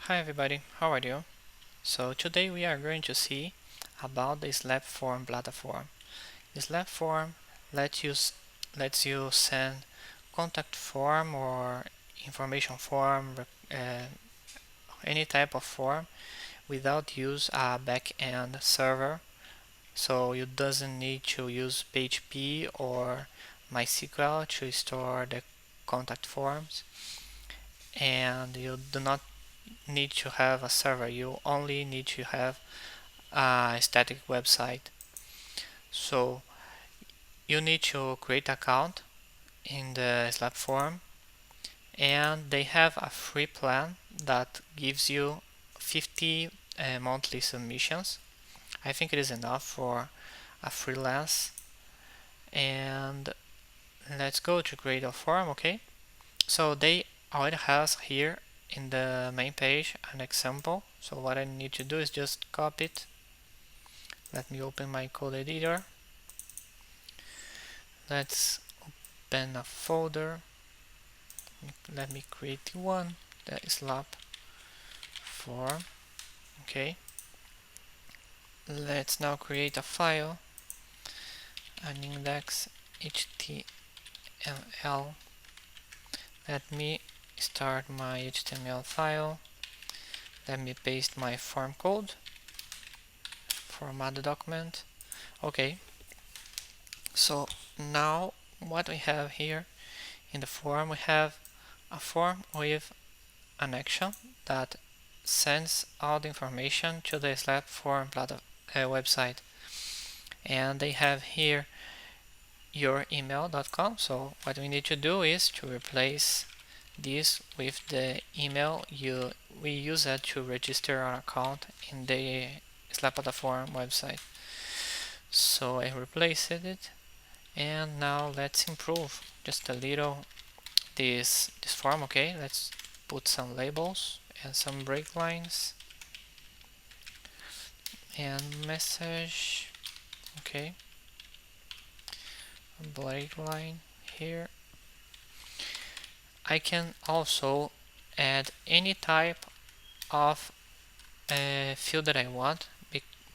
Hi everybody, how are you? So today we are going to see about the Slapform platform. The Slapform lets you send contact form or information form, any type of form without use a back-end server. So you doesn't need to use PHP or MySQL to store the contact forms, and you do not need to have a server. You only need to have a static website. So you need to create an account in the Slapform, and they have a free plan that gives you 50 monthly submissions. I think it is enough for a freelance. And let's go to create a form. Okay, so they already has here in the main page an example. So what I need to do is just copy it. Let me open my code editor. Let's open a folder. Let me create one, the slap form. Okay, let's now create a file, an index html. Let me start my HTML file. Let me paste my form code, format the document. Okay, so now what we have here in the form, we have a form with an action that sends all the information to the Slapform website, and they have here your email.com. So what we need to do is to replace this with the email we use it to register our account in the Slapform website. So I replaced it, and now let's improve just a little this form. Okay, let's put some labels and some break lines and message. Okay, a break line here. I can also add any type of field that I want.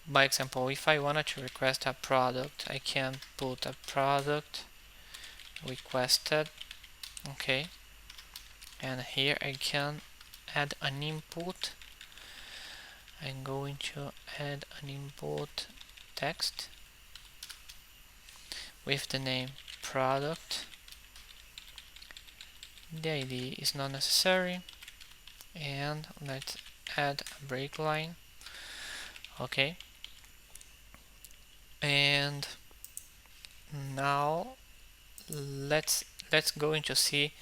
By example, if I wanted to request a product, I can put a product requested. Okay, and here I can add an input. I'm going to add an input text with the name product. The ID is not necessary, and let's add a break line. Okay, and now let's go into see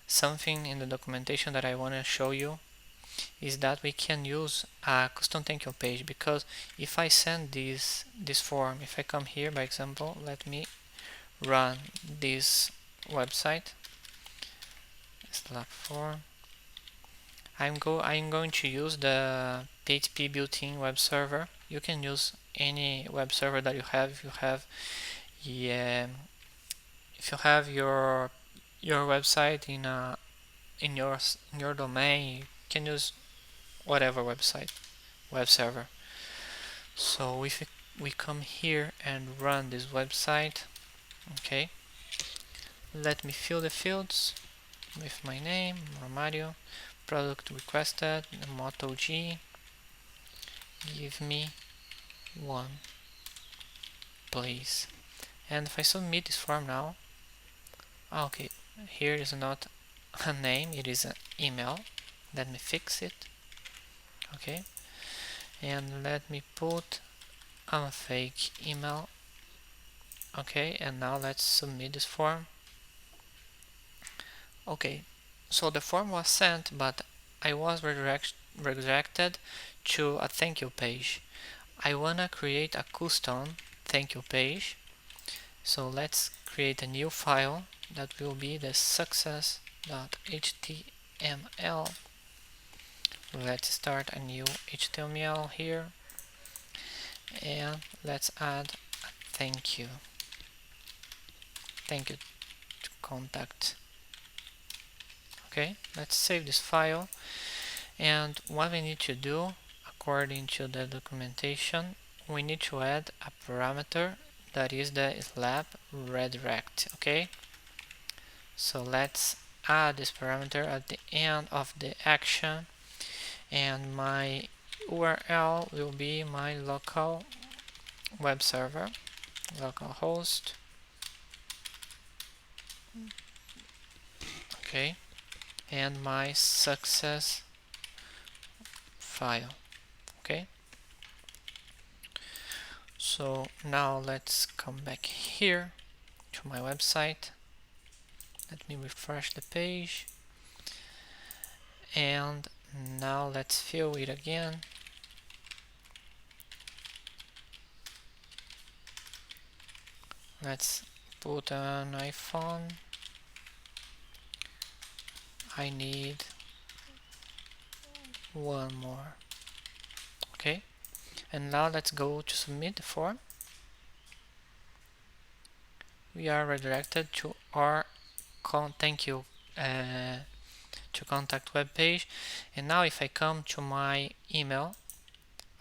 something in the documentation that I want to show you, is that we can use a custom thank you page. Because if I send this form, if I come here, by example, let me run this website, Slapform. I'm going to use the PHP built-in web server. You can use any web server that you have. If you have your website in your domain, you can use whatever web server. So if we come here and run this website, okay, let me fill the fields with my name, Romario, product requested, motto G, give me one, please. And if I submit this form now, okay, here is not a name, it is an email. Let me fix it. Okay, and let me put a fake email. Okay, and now let's submit this form. Okay, so the form was sent, but I was redirected to a thank you page. I wanna create a custom thank you page, so let's create a new file that will be the success.html. Let's start a new HTML here, and let's add a thank you to contact. Okay, let's save this file, And what we need to do, according to the documentation, we need to add a parameter that is the slap redirect. Okay, so let's add this parameter at the end of the action, and my URL will be my local web server, localhost. Okay, and my success file. Okay, so now let's come back here to my website. Let me refresh the page, and now let's fill it again. Let's put an iPhone. I need one more. Okay, and now let's go to submit the form. We are redirected to our thank you to contact web page, and now if I come to my email,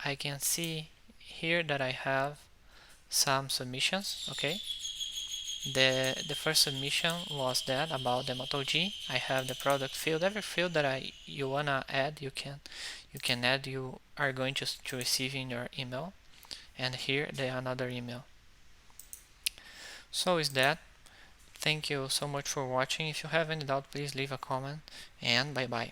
I can see here that I have some submissions. Okay, the first submission was that about the Moto G. I have the product field. Every field that you wanna add, you can add. You are going to receive in your email, and here the another email. So is that. Thank you so much for watching. If you have any doubt, please leave a comment, and bye bye.